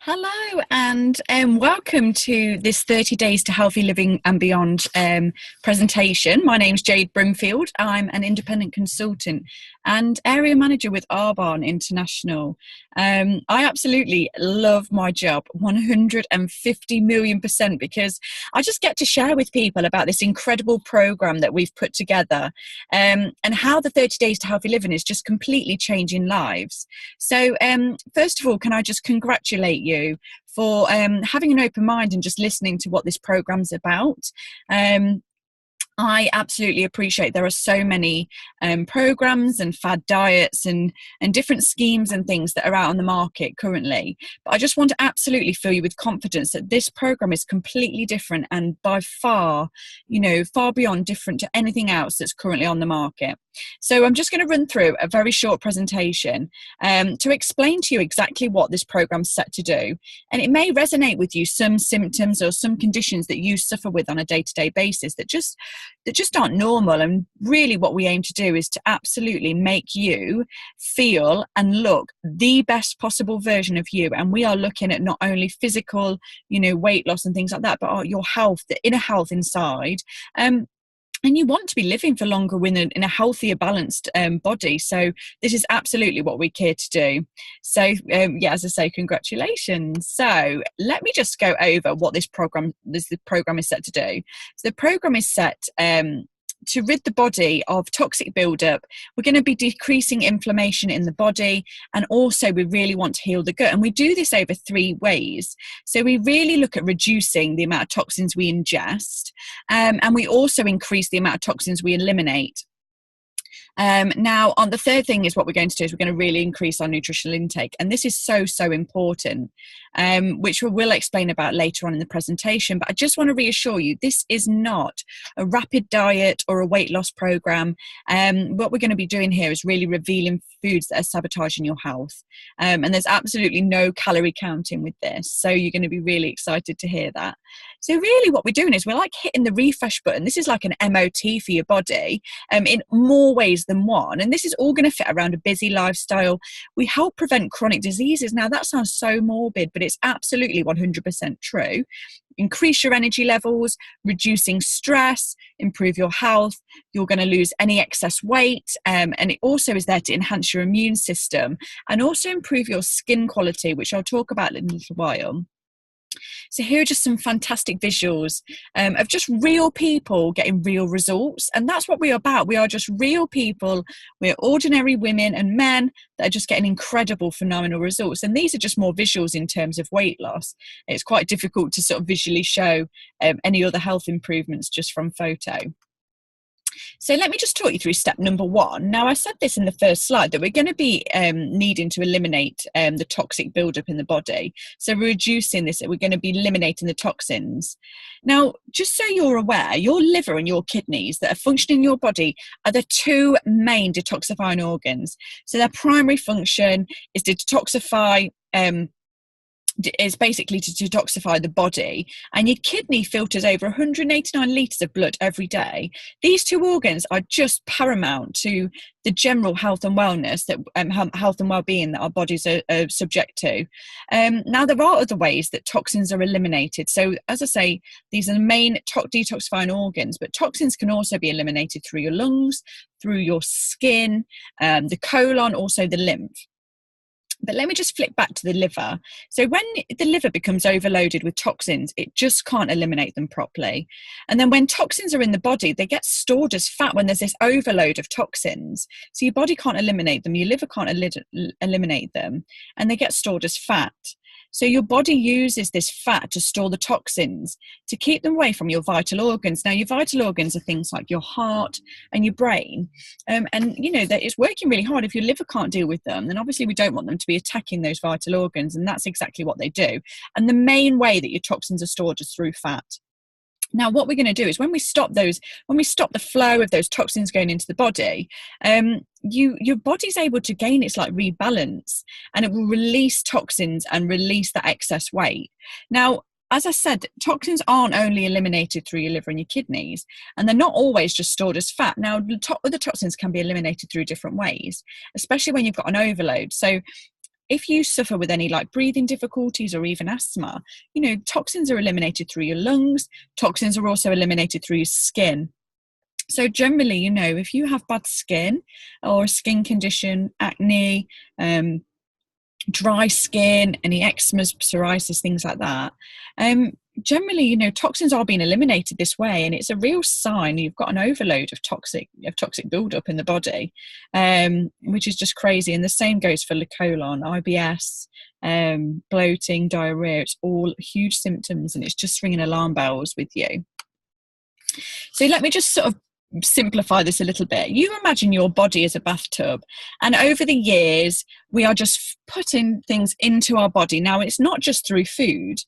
Hello and welcome to this 30 Days to Healthy Living and Beyond presentation. My name's Jade Brimfield. I'm an independent consultant and area manager with Arbonne International. I absolutely love my job 150 million% because I just get to share with people about this incredible program that we've put together and how the 30 Days to Healthy Living is just completely changing lives. So first of all, can I just congratulate you for having an open mind and just listening to what this program's about. I absolutely appreciate there are so many programs and fad diets and different schemes and things that are out on the market currently. But I just want to absolutely fill you with confidence that this program is completely different and by far, far beyond different to anything else that's currently on the market. So I'm just going to run through a very short presentation to explain to you exactly what this program's set to do. And it may resonate with you some symptoms or some conditions that you suffer with on a day-to-day basis that just aren't normal. And really what we aim to do is to absolutely make you feel and look the best possible version of you. And we are looking at not only physical, weight loss and things like that, but your health, the inner health inside. And you want to be living for longer in a healthier, balanced body. So this is absolutely what we're here to do. So as I say, congratulations. So let me just go over what the program is set to do. So the program is set to rid the body of toxic buildup. We're going to be decreasing inflammation in the body, and also we really want to heal the gut. And we do this over 3 ways. So we really look at reducing the amount of toxins we ingest, and we also increase the amount of toxins we eliminate. Now, on the third thing is what we're going to do is we're going to really increase our nutritional intake. And this is so important, which we will explain about later on in the presentation. But I just want to reassure you, this is not a rapid diet or a weight loss program. What we're going to be doing here is really revealing foods that are sabotaging your health. And there's absolutely no calorie counting with this. So you're going to be really excited to hear that. So really what we're doing is we're like hitting the refresh button. This is like an MOT for your body in more ways than one. And this is all going to fit around a busy lifestyle. We help prevent chronic diseases. Now that sounds so morbid, but it's absolutely 100% true. Increase your energy levels, reducing stress, improve your health. You're going to lose any excess weight. And it also is there to enhance your immune system and also improve your skin quality, which I'll talk about in a little while. So here are just some fantastic visuals of just real people getting real results. And that's what we are about. We are just real people. We're ordinary women and men that are just getting incredible, phenomenal results. And these are just more visuals in terms of weight loss. It's quite difficult to sort of visually show any other health improvements just from photo. So let me just talk you through step number 1. Now, I said this in the first slide that we're going to be needing to eliminate the toxic buildup in the body. So we're reducing this, we're going to be eliminating the toxins. Now, just so you're aware, your liver and your kidneys that are functioning in your body are the 2 main detoxifying organs. So their primary function is to detoxify is basically to detoxify the body, and your kidney filters over 189 litres of blood every day. These 2 organs are just paramount to the general health and wellness, that health and well-being that our bodies are subject to. Now, there are other ways that toxins are eliminated. So as I say, these are the main detoxifying organs, but toxins can also be eliminated through your lungs, through your skin, the colon, also the lymph. But let me just flick back to the liver. So when the liver becomes overloaded with toxins, it just can't eliminate them properly. And then when toxins are in the body, they get stored as fat when there's this overload of toxins. So your body can't eliminate them, your liver can't eliminate them, and they get stored as fat. So your body uses this fat to store the toxins, to keep them away from your vital organs. Now, your vital organs are things like your heart and your brain. And, that it's working really hard. If your liver can't deal with them, then obviously we don't want them to be attacking those vital organs. And that's exactly what they do. And the main way that your toxins are stored is through fat. Now, what we're going to do is when we stop the flow of those toxins going into the body, your body's able to gain its rebalance, and it will release toxins and release that excess weight. Now, as I said, toxins aren't only eliminated through your liver and your kidneys, and they're not always just stored as fat. Now, other toxins can be eliminated through different ways, especially when you've got an overload. So if you suffer with any like breathing difficulties or even asthma, toxins are eliminated through your lungs. Toxins are also eliminated through your skin. So generally, if you have bad skin or a skin condition, acne, dry skin, any eczemas, psoriasis, things like that, generally, toxins are being eliminated this way, and it's a real sign you've got an overload of toxic buildup in the body, which is just crazy. And the same goes for the colon, IBS, bloating, diarrhea. It's all huge symptoms, and it's just ringing alarm bells with you. So let me just sort of simplify this a little bit. You imagine your body as a bathtub, and over the years we are just putting things into our body. Now, it's not just through food.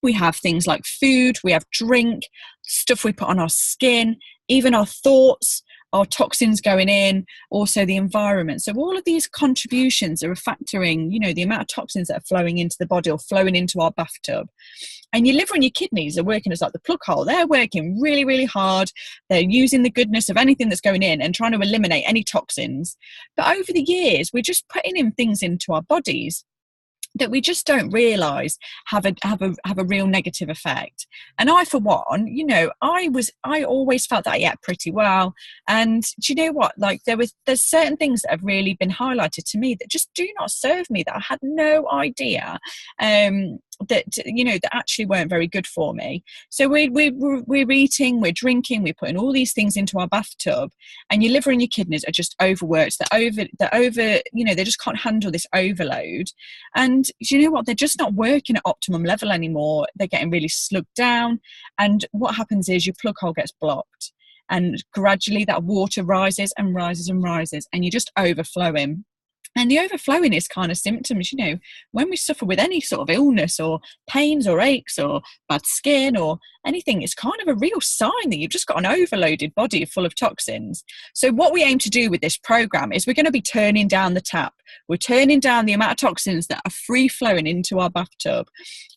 We have things like food, we have drink, stuff we put on our skin, even our thoughts, our toxins going in, also the environment. So all of these contributions are factoring, the amount of toxins that are flowing into the body or flowing into our bathtub. And your liver and your kidneys are working as like the plug hole. They're working really, really hard. They're using the goodness of anything that's going in and trying to eliminate any toxins. But over the years, we're just putting in things into our bodies that we just don't realise have a real negative effect. And I, for one, I always felt that I ate pretty well. And do you know what? Like there's certain things that have really been highlighted to me that just do not serve me, that I had no idea that actually weren't very good for me. So we're eating, we're drinking, we're putting all these things into our bathtub, and your liver and your kidneys are just overworked. They just can't handle this overload. And you know what? They're just not working at optimum level anymore. They're getting really slugged down. And what happens is your plug hole gets blocked. And gradually that water rises and rises and rises, and you're just overflowing. And the overflowing is kind of symptoms, when we suffer with any sort of illness or pains or aches or bad skin or anything, it's kind of a real sign that you've just got an overloaded body full of toxins. So what we aim to do with this program is we're going to be turning down the tap. We're turning down the amount of toxins that are free flowing into our bathtub.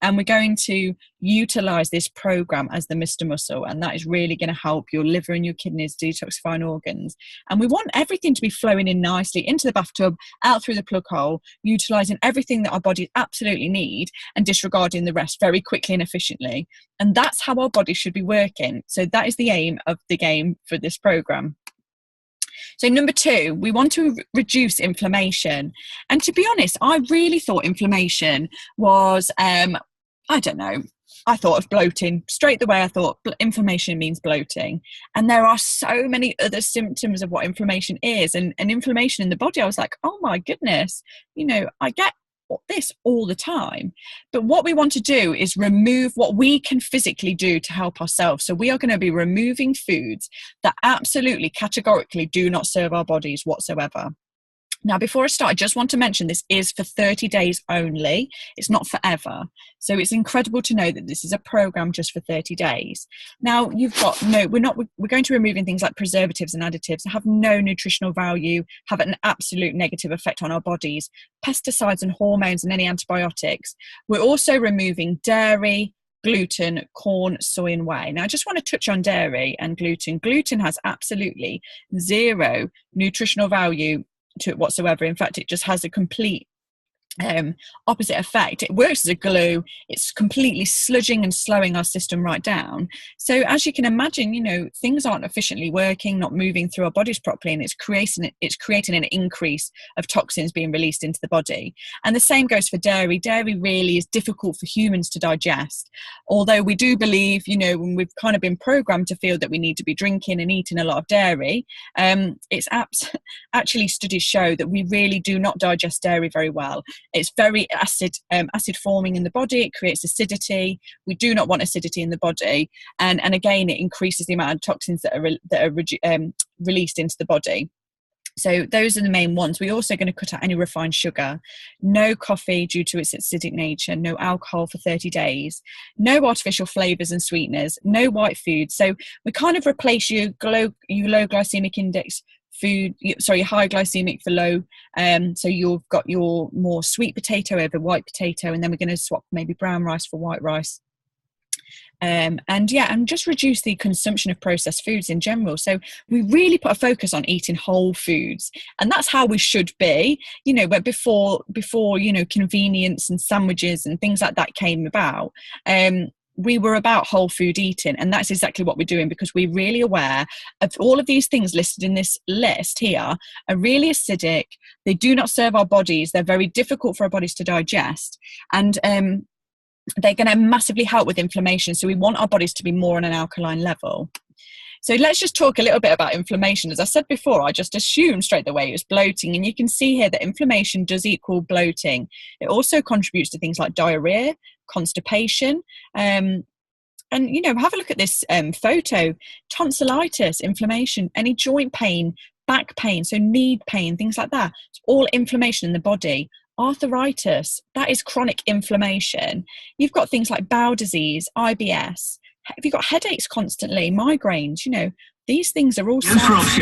And we're going to utilize this program as the Mr. Muscle. And that is really going to help your liver and your kidneys detoxifying organs. And we want everything to be flowing in nicely into the bathtub, out through the plug hole, utilizing everything that our bodies absolutely need and disregarding the rest very quickly and efficiently. And that's how our body should be working. So that is the aim of the game for this program. So number 2, we want to reduce inflammation. And to be honest, I really thought inflammation was, I don't know, I thought of bloating straight away. I thought inflammation means bloating. And there are so many other symptoms of what inflammation is. And inflammation in the body, I was like, oh my goodness, I get this all the time. But what we want to do is remove what we can physically do to help ourselves. So we are going to be removing foods that absolutely categorically do not serve our bodies whatsoever. Now, before I start, I just want to mention this is for 30 days only. It's not forever. So it's incredible to know that this is a program just for 30 days. Now, we're going to be removing things like preservatives and additives that have no nutritional value, have an absolute negative effect on our bodies, pesticides and hormones and any antibiotics. We're also removing dairy, gluten, corn, soy and whey. Now, I just want to touch on dairy and gluten. Gluten has absolutely zero nutritional value to it whatsoever. In fact, it just has a complete opposite effect. It works as a glue. It's completely sludging and slowing our system right down. So as you can imagine, things aren't efficiently working, not moving through our bodies properly, and it's creating an increase of toxins being released into the body. And the same goes for dairy. Dairy really is difficult for humans to digest, although we do believe, when we've kind of been programmed to feel that we need to be drinking and eating a lot of dairy, actually studies show that we really do not digest dairy very well. It's very acid forming in the body. It creates acidity. We do not want acidity in the body, and again, it increases the amount of toxins that are released into the body. So those are the main ones. We're also going to cut out any refined sugar, no coffee due to its acidic nature, no alcohol for 30 days, no artificial flavours and sweeteners, no white food. So we kind of replace your low glycemic index high glycemic for low. So you've got your more sweet potato over white potato, and then we're going to swap maybe brown rice for white rice. And just reduce the consumption of processed foods in general. So we really put a focus on eating whole foods, and that's how we should be, but before convenience and sandwiches and things like that came about, we were about whole food eating, and that's exactly what we're doing, because we're really aware of all of these things listed in this list here are really acidic. They do not serve our bodies. They're very difficult for our bodies to digest, and they're going to massively help with inflammation. So we want our bodies to be more on an alkaline level. So let's just talk a little bit about inflammation. As I said before, I just assumed straight away it was bloating. And you can see here that inflammation does equal bloating. It also contributes to things like diarrhea, constipation. And, have a look at this photo. Tonsillitis, inflammation, any joint pain, back pain, so knee pain, things like that. It's all inflammation in the body. Arthritis, that is chronic inflammation. You've got things like bowel disease, IBS. Have you got headaches constantly, migraines? These things are all signs.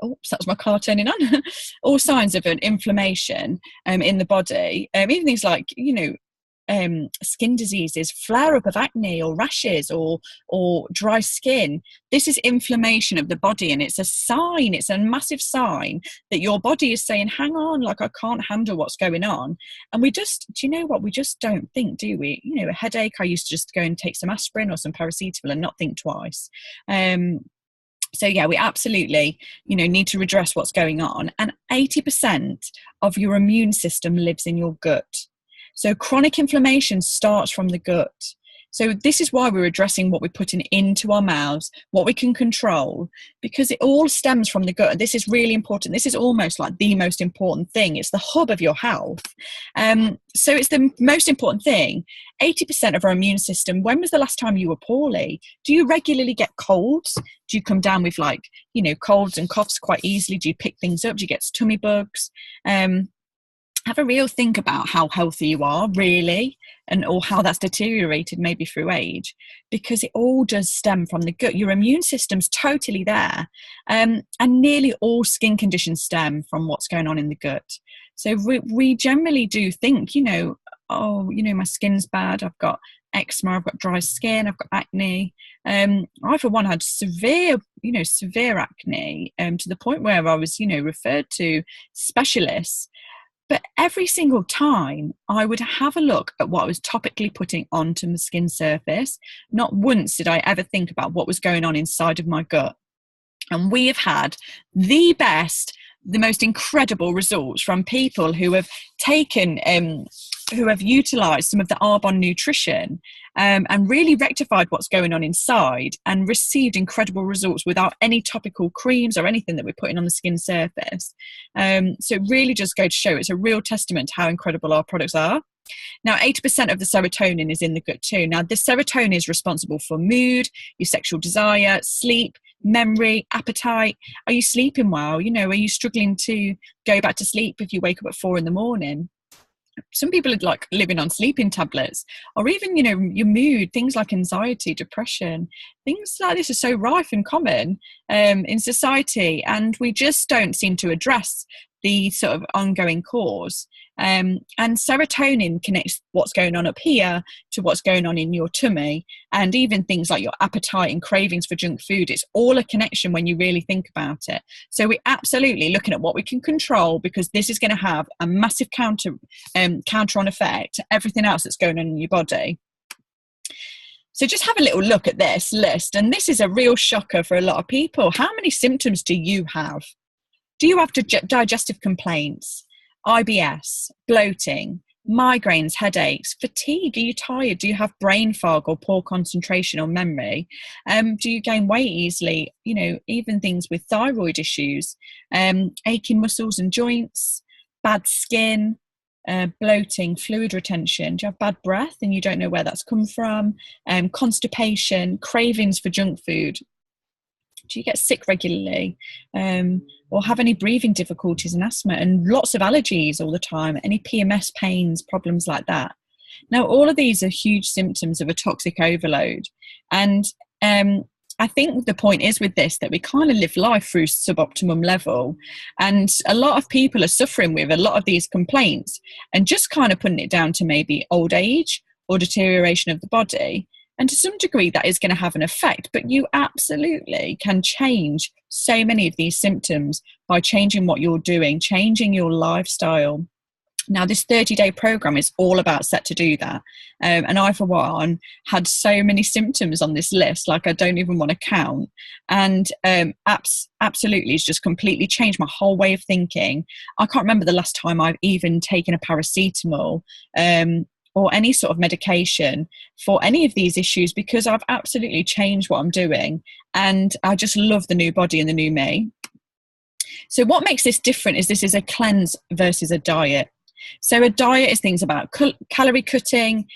Oops, that's my car turning on. All signs of an inflammation in the body. Even things like, skin diseases, flare up of acne or rashes or dry skin. This is inflammation of the body, and it's a sign, it's a massive sign that your body is saying, hang on, like I can't handle what's going on. And we just, we just don't think, do we? A headache, I used to just go and take some aspirin or some paracetamol and not think twice. So yeah, we absolutely, need to redress what's going on. And 80% of your immune system lives in your gut. So chronic inflammation starts from the gut. So this is why we're addressing what we're putting into our mouths, what we can control, because it all stems from the gut. And this is really important. This is almost like the most important thing. It's the hub of your health. So it's the most important thing. 80% of our immune system. When was the last time you were poorly? Do you regularly get colds? Do you come down with colds and coughs quite easily? Do you pick things up? Do you get tummy bugs? Have a real think about how healthy you are, really, or how that's deteriorated maybe through age, because it all does stem from the gut. Your immune system's totally there, and nearly all skin conditions stem from what's going on in the gut. So we generally do think, my skin's bad, I've got eczema, I've got dry skin, I've got acne. I, for one, had severe acne, to the point where I was, referred to specialists. But every single time I would have a look at what I was topically putting onto my skin surface. Not once did I ever think about what was going on inside of my gut. And we have had the most incredible results from people who have taken, who have utilised some of the Arbonne nutrition and really rectified what's going on inside and received incredible results without any topical creams or anything that we're putting on the skin surface. So it really just goes to show it's a real testament to how incredible our products are. Now, 80% of the serotonin is in the gut too. Now, this serotonin is responsible for mood, your sexual desire, sleep, memory, appetite. Are you sleeping well? Are you struggling to go back to sleep if you wake up at 4 a.m? Some people are like living on sleeping tablets, or even, your mood, things like anxiety, depression, things like this are so rife and common in society, and we just don't seem to address the sort of ongoing cause. And serotonin connects what's going on up here to what's going on in your tummy, and even things like your appetite and cravings for junk food. It's all a connection when you really think about it. So we're absolutely looking at what we can control, because this is going to have a massive counter on effect to everything else that's going on in your body. So just have a little look at this list, and this is a real shocker for a lot of people. How many symptoms do you have? Do you have digestive complaints, IBS, bloating, migraines, headaches, fatigue? Are you tired? Do you have brain fog or poor concentration or memory? Do you gain weight easily? Even things with thyroid issues, aching muscles and joints, bad skin, bloating, fluid retention. Do you have bad breath and you don't know where that's come from? Constipation, cravings for junk food. Do you get sick regularly? Or have any breathing difficulties and asthma, and lots of allergies all the time? Any PMS pains, problems like that? Now, all of these are huge symptoms of a toxic overload. And I think the point is with this that we kind of live life through suboptimum level. And a lot of people are suffering with a lot of these complaints and just kind of putting it down to maybe old age or deterioration of the body. And to some degree, that is going to have an effect, but you absolutely can change so many of these symptoms by changing what you're doing, changing your lifestyle. Now, this 30-day program is all about set to do that. And I, for one, had so many symptoms on this list, like I don't even want to count. And absolutely, it's just completely changed my whole way of thinking. I can't remember the last time I've even taken a paracetamol or any sort of medication for any of these issues, because I've absolutely changed what I'm doing. And I just love the new body and the new me. So what makes this different is this is a cleanse versus a diet. So a diet is things about calorie cutting,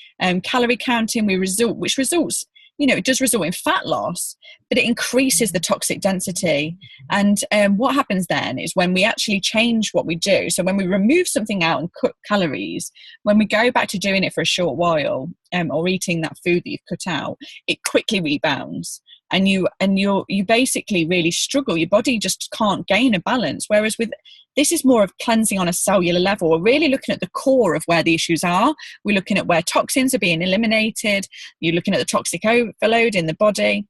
calorie counting, which results, it does result in fat loss, but it increases the toxic density. And what happens then is when we actually change what we do, so when we remove something out and cut calories, when we go back to doing it for a short while, or eating that food that you've cut out, it quickly rebounds. And you basically really struggle. Your body just can't gain a balance. Whereas with this is more of cleansing on a cellular level. We're really looking at the core of where the issues are. We're looking at where toxins are being eliminated. You're looking at the toxic overload in the body.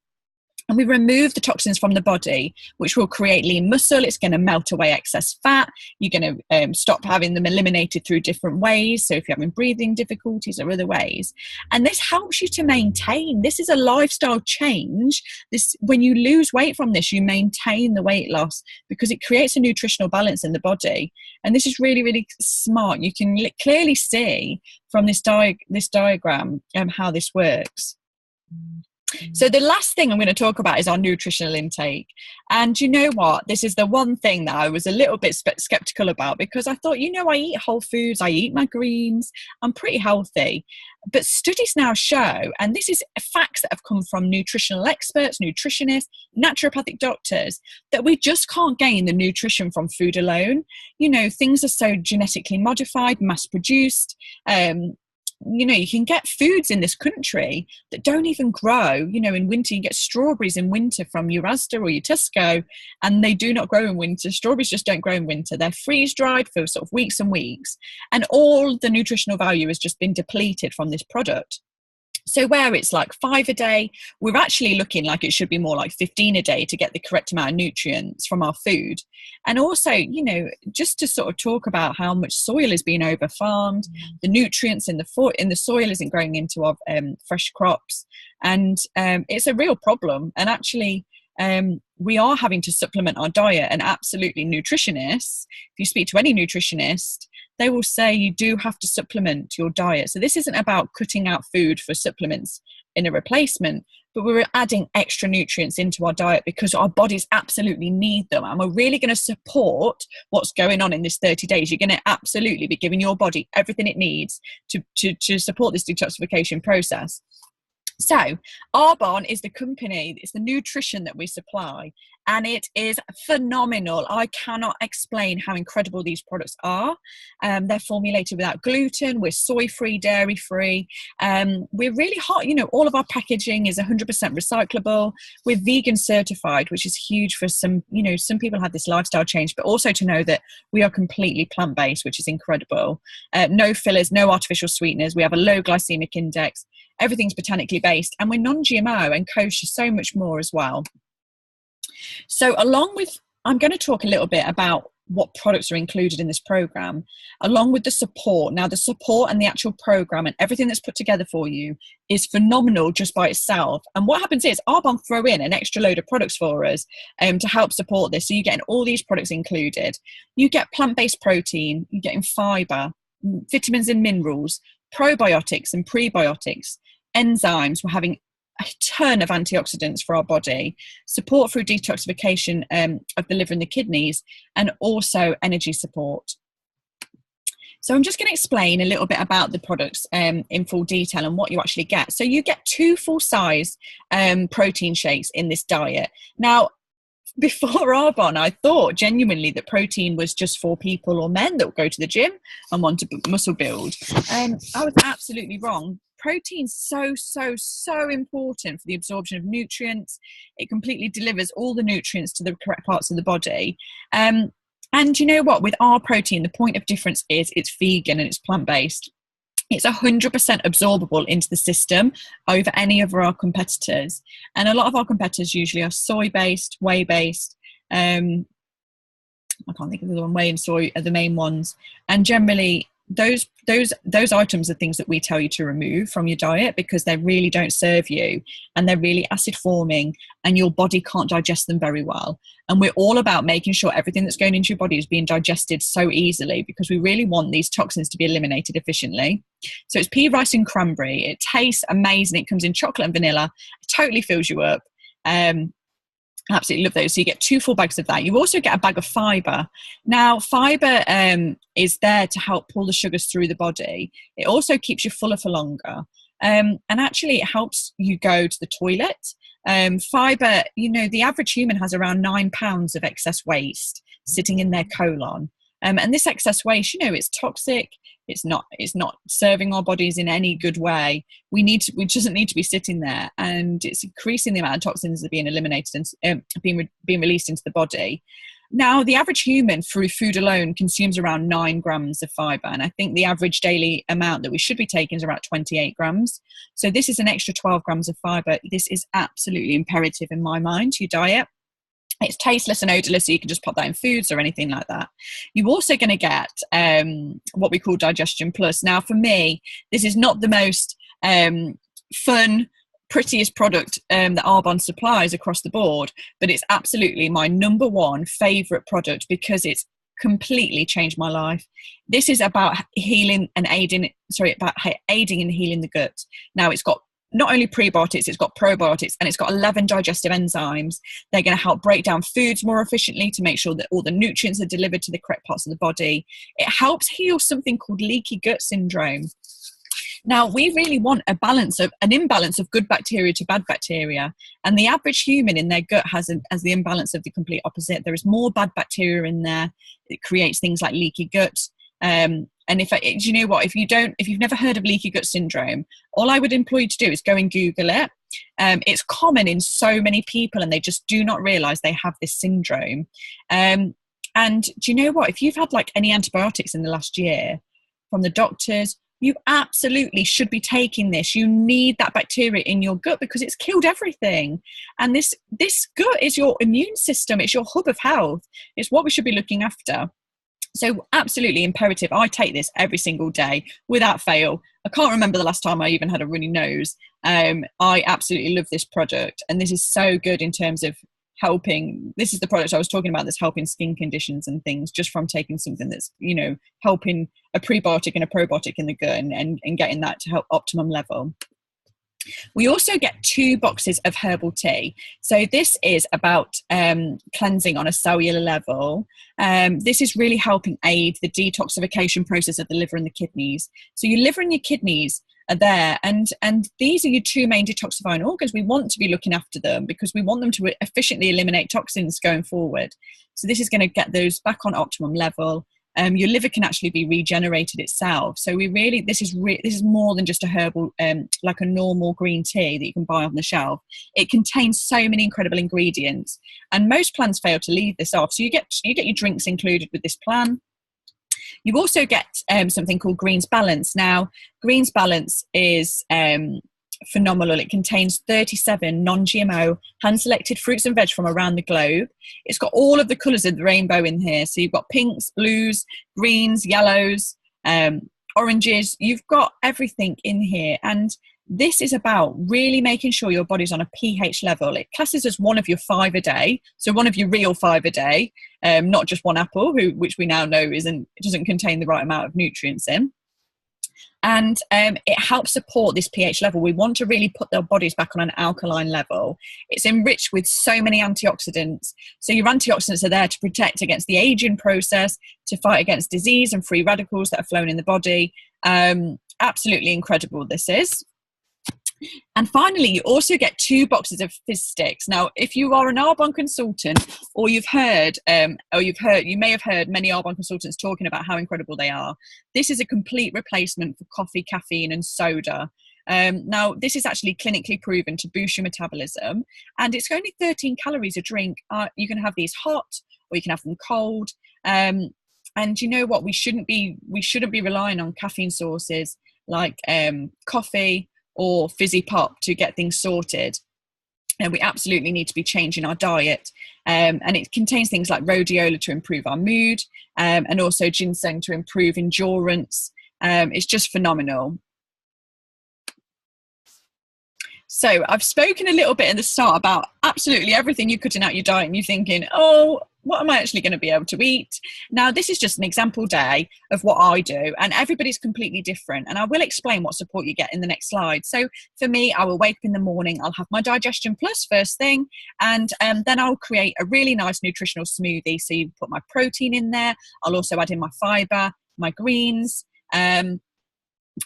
And we remove the toxins from the body, which will create lean muscle. It's going to melt away excess fat. You're going to stop having them eliminated through different ways. So if you're having breathing difficulties or other ways. And this helps you to maintain. This is a lifestyle change. When you lose weight from this, you maintain the weight loss because it creates a nutritional balance in the body. And this is really, really smart. You can clearly see from this diagram how this works. So the last thing I'm going to talk about is our nutritional intake. And you know what? This is the one thing that I was a little bit skeptical about, because I thought, I eat whole foods, I eat my greens, I'm pretty healthy. But studies now show, and this is facts that have come from nutritional experts, nutritionists, naturopathic doctors, that we just can't gain the nutrition from food alone. Things are so genetically modified, mass produced. You can get foods in this country that don't even grow. In winter, you get strawberries in winter from your Asda or your Tesco, and they do not grow in winter. Strawberries just don't grow in winter. They're freeze-dried for sort of weeks and weeks, and all the nutritional value has just been depleted from this product. So where it's like 5 a day, we're actually looking like it should be more like 15 a day to get the correct amount of nutrients from our food. And also, just to sort of talk about how much soil is being over-farmed, the nutrients in the soil isn't growing into our fresh crops. And it's a real problem. And actually, we are having to supplement our diet, and absolutely nutritionists, if you speak to any nutritionist, they will say you do have to supplement your diet. So this isn't about cutting out food for supplements in a replacement, but we're adding extra nutrients into our diet because our bodies absolutely need them. And we're really going to support what's going on in this 30 days. You're going to absolutely be giving your body everything it needs to support this detoxification process. So Arbonne is the company, it's the nutrition that we supply, and it is phenomenal. I cannot explain how incredible these products are. They're formulated without gluten, we're soy-free, dairy-free. We're really hot, all of our packaging is 100% recyclable. We're vegan certified, which is huge for some people have this lifestyle change, but also to know that we are completely plant-based, which is incredible. No fillers, no artificial sweeteners. We have a low glycemic index. Everything's botanically based, and we're non-GMO and kosher, so much more as well. So I'm going to talk a little bit about what products are included in this program, along with the support. Now, the support and the actual program and everything that's put together for you is phenomenal just by itself. And what happens is Arbonne throw in an extra load of products for us to help support this. So you're getting all these products included. You get plant-based protein, you're getting fiber, vitamins and minerals, probiotics and prebiotics, enzymes. We're having a ton of antioxidants for our body, support through detoxification of the liver and the kidneys, and also energy support. So I'm just going to explain a little bit about the products in full detail and what you actually get. So you get 2 full-size protein shakes in this diet. Now, before Arbonne, I thought genuinely that protein was just for people or men that go to the gym and want to muscle build. I was absolutely wrong. Protein's so important for the absorption of nutrients. It completely delivers all the nutrients to the correct parts of the body. And you know what? With our protein, the point of difference is it's vegan and it's plant-based. It's 100% absorbable into the system over any of our competitors. And a lot of our competitors usually are soy-based, whey-based. I can't think of the other one. Whey and soy are the main ones. And generally, those items are things that we tell you to remove from your diet because they really don't serve you, and they're really acid forming, and your body can't digest them very well. And we're all about making sure everything that's going into your body is being digested so easily, because we really want these toxins to be eliminated efficiently. So it's pea, rice and cranberry. It tastes amazing. It comes in chocolate and vanilla. It totally fills you up. Absolutely love those. So you get 2 full bags of that. You also get a bag of fibre. Now, fibre is there to help pull the sugars through the body. It also keeps you fuller for longer. And actually, it helps you go to the toilet. Fibre, the average human has around 9 pounds of excess waste sitting in their colon. And this excess waste, it's toxic. It's not serving our bodies in any good way. We doesn't need to be sitting there, and it's increasing the amount of toxins that are being eliminated and being released into the body. Now, the average human through food alone consumes around 9 grams of fibre, and I think the average daily amount that we should be taking is around 28 grams. So this is an extra 12 grams of fibre. This is absolutely imperative in my mind to your diet. It's tasteless and odorless, so you can just pop that in foods or anything like that. You're also going to get what we call Digestion Plus. Now, for me, this is not the most fun, prettiest product that Arbonne supplies across the board, but it's absolutely my number one favourite product because it's completely changed my life. This is about aiding and healing the gut. Now, it's got not only prebiotics, it's got probiotics, and it's got 11 digestive enzymes. They're going to help break down foods more efficiently to make sure that all the nutrients are delivered to the correct parts of the body. It helps heal something called leaky gut syndrome. Now, we really want an imbalance of good bacteria to bad bacteria, and the average human in their gut has the imbalance of the complete opposite. There is more bad bacteria in there. It creates things like leaky gut. And if you've never heard of leaky gut syndrome, all I would employ you to do is go and Google it. It's common in so many people, and they just do not realize they have this syndrome. And do you know what? If you've had like any antibiotics in the last year from the doctors, you absolutely should be taking this. You need that bacteria in your gut because it's killed everything. And this gut is your immune system. It's your hub of health. It's what we should be looking after. So absolutely imperative. I take this every single day without fail. I can't remember the last time I even had a runny nose. I absolutely love this product, and this is so good in terms of helping. This is the product I was talking about that's helping skin conditions and things just from taking something that's, helping a prebiotic and a probiotic in the gut and getting that to help optimum level. We also get 2 boxes of herbal tea. So this is about cleansing on a cellular level. This is really helping aid the detoxification process of the liver and the kidneys. So your liver and your kidneys are there, and these are your 2 main detoxifying organs. We want to be looking after them because we want them to efficiently eliminate toxins going forward. So this is going to get those back on optimum level. Your liver can actually be regenerated itself. So this is more than just a herbal, like a normal green tea that you can buy on the shelf. It contains so many incredible ingredients, and most plans fail to leave this off. So you get your drinks included with this plan. You also get something called Greens Balance. Now, Greens Balance is phenomenal. It contains 37 non-GMO hand-selected fruits and veg from around the globe. It's got all of the colours of the rainbow in here. So you've got pinks, blues, greens, yellows, oranges. You've got everything in here. And this is about really making sure your body's on a pH level. It classes as one of your 5 a day. So one of your real 5 a day, not just one apple, which we now know doesn't contain the right amount of nutrients in. And it helps support this pH level. We want to really put their bodies back on an alkaline level. It's enriched with so many antioxidants. So your antioxidants are there to protect against the aging process, to fight against disease and free radicals that are flowing in the body. Absolutely incredible this is. And finally, you also get 2 boxes of fizz sticks. Now, if you are an Arbonne consultant, or you may have heard many Arbonne consultants talking about how incredible they are. This is a complete replacement for coffee, caffeine, and soda. Now, this is actually clinically proven to boost your metabolism, and it's only 13 calories a drink. You can have these hot, or you can have them cold. And you know what? We shouldn't be relying on caffeine sources. like coffee or fizzy pop to get things sorted. And we absolutely need to be changing our diet. And it contains things like rhodiola to improve our mood, and also ginseng to improve endurance. It's just phenomenal. So I've spoken a little bit in the start about absolutely everything you're cutting out your diet, and you're thinking, oh, what am I actually going to be able to eat? Now, this is just an example day of what I do, and everybody's completely different. And I will explain what support you get in the next slide. So for me, I will wake up in the morning, I'll have my Digestion Plus first thing, and then I'll create a really nice nutritional smoothie. So you put my protein in there. I'll also add in my fibre, my greens,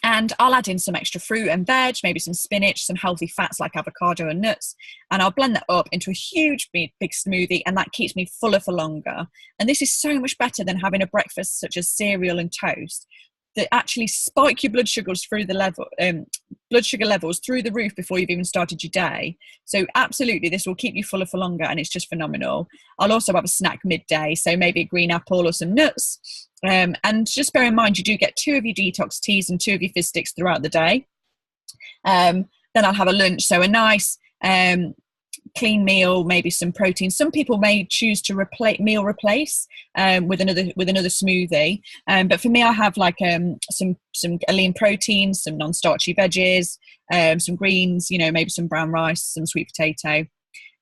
and I'll add in some extra fruit and veg, maybe some spinach, some healthy fats like avocado and nuts. And I'll blend that up into a huge, big smoothie. And that keeps me fuller for longer. And this is so much better than having a breakfast such as cereal and toast that actually spike your blood sugars through the blood sugar levels through the roof before you've even started your day. So absolutely, this will keep you fuller for longer, and it's just phenomenal. I'll also have a snack midday, so maybe a green apple or some nuts. And just bear in mind, you do get 2 of your detox teas and 2 of your fizz sticks throughout the day. Then I'll have a lunch, so a nice clean meal, maybe some protein. Some people may choose to replace with another smoothie, but for me, I have like some lean protein, some non-starchy veggies, some greens, maybe some brown rice, some sweet potato.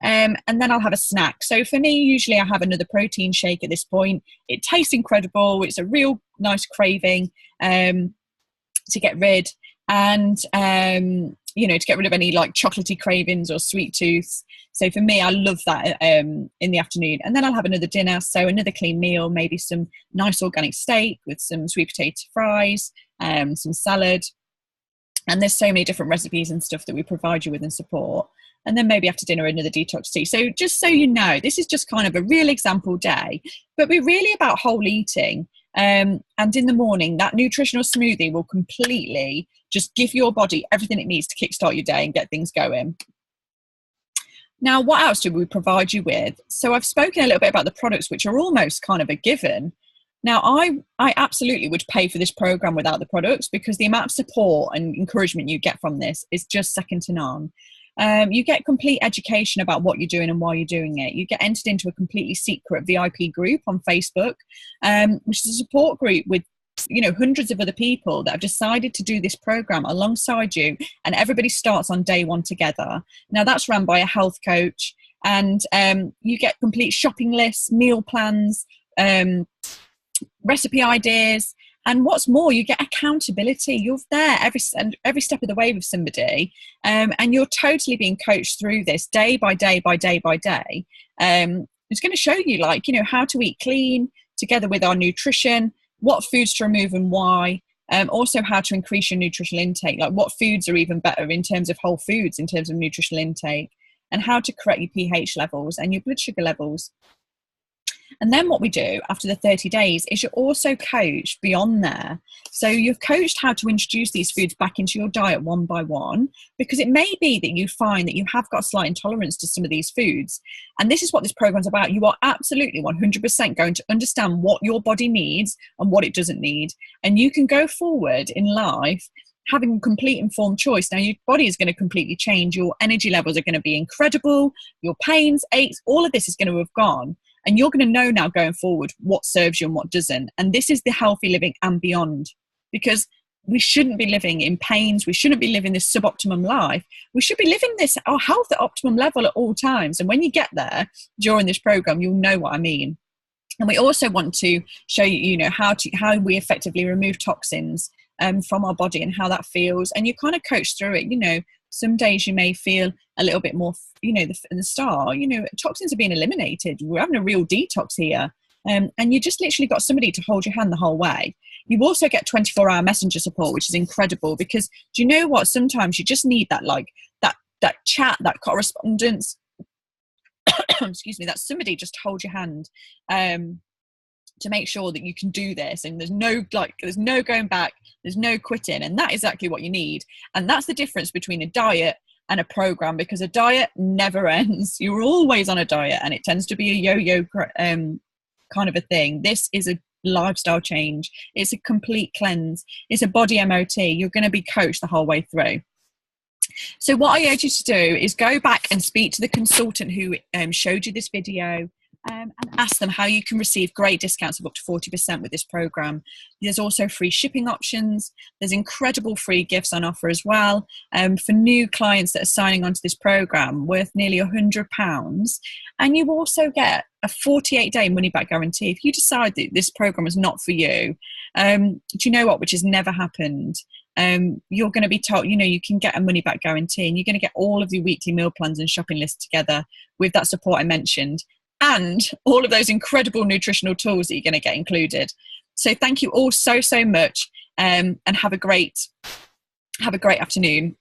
And then I'll have a snack. So for me, usually I have another protein shake at this point. It tastes incredible. It's a real nice craving to get rid, and to get rid of any like chocolatey cravings or sweet tooths. So for me, I love that in the afternoon. And then I'll have another dinner, so another clean meal, maybe some nice organic steak with some sweet potato fries, some salad. And there's so many different recipes and stuff that we provide you with and support. And then maybe after dinner, another detox tea. So just so you know, this is just kind of a real example day, but we're really about whole eating. And in the morning, that nutritional smoothie will completely just give your body everything it needs to kickstart your day and get things going. Now, what else do we provide you with? So I've spoken a little bit about the products, which are almost kind of a given. Now, I absolutely would pay for this program without the products, because the amount of support and encouragement you get from this is just second to none. You get complete education about what you're doing and why you're doing it. You get entered into a completely secret VIP group on Facebook, which is a support group with hundreds of other people that have decided to do this program alongside you, and everybody starts on day one together. Now, that's run by a health coach, and you get complete shopping lists, meal plans, recipe ideas, and what's more, you get accountability. You're there every step of the way with somebody, and you're totally being coached through this day by day by day by day. It's going to show you how to eat clean together with our nutrition, what foods to remove and why, also how to increase your nutritional intake, like what foods are even better in terms of whole foods, in terms of nutritional intake, and how to correct your pH levels and your blood sugar levels. And then what we do after the 30 days is you're also coached beyond there. So you've coached how to introduce these foods back into your diet one by one, because it may be that you find that you have got a slight intolerance to some of these foods. And this is what this program's about. You are absolutely 100% going to understand what your body needs and what it doesn't need. And you can go forward in life having complete informed choice. Now, your body is going to completely change. Your energy levels are going to be incredible. Your pains, aches, all of this is going to have gone. And you're going to know now going forward what serves you and what doesn't. And this is the healthy living and beyond, because we shouldn't be living in pains. We shouldn't be living this suboptimum life. We should be living our health at optimum level at all times. And when you get there during this program, you'll know what I mean. And we also want to show you, how we effectively remove toxins from our body and how that feels. And you kind of coach through it. Some days you may feel a little bit more, in the start, toxins are being eliminated. We're having a real detox here. And you just literally got somebody to hold your hand the whole way. You also get 24-hour messenger support, which is incredible, because do you know what? Sometimes you just need that, that chat, that correspondence, excuse me, that somebody just hold your hand to make sure that you can do this. And there's no going back, there's no quitting. And that's exactly what you need. And that's the difference between a diet and a program, because a diet never ends. You're always on a diet, and it tends to be a yo-yo kind of a thing. This is a lifestyle change. It's a complete cleanse. It's a body MOT. You're going to be coached the whole way through. So what I urge you to do is go back and speak to the consultant who showed you this video, and ask them how you can receive great discounts of up to 40% with this program. There's also free shipping options. There's incredible free gifts on offer as well. For new clients that are signing onto this program, worth nearly £100. And you also get a 48-day money-back guarantee. If you decide that this program is not for you, do you know what, which has never happened, you're going to be told, you can get a money-back guarantee, and you're going to get all of your weekly meal plans and shopping lists together with that support I mentioned, and all of those incredible nutritional tools that you're going to get included. So thank you all so much, and have a great afternoon.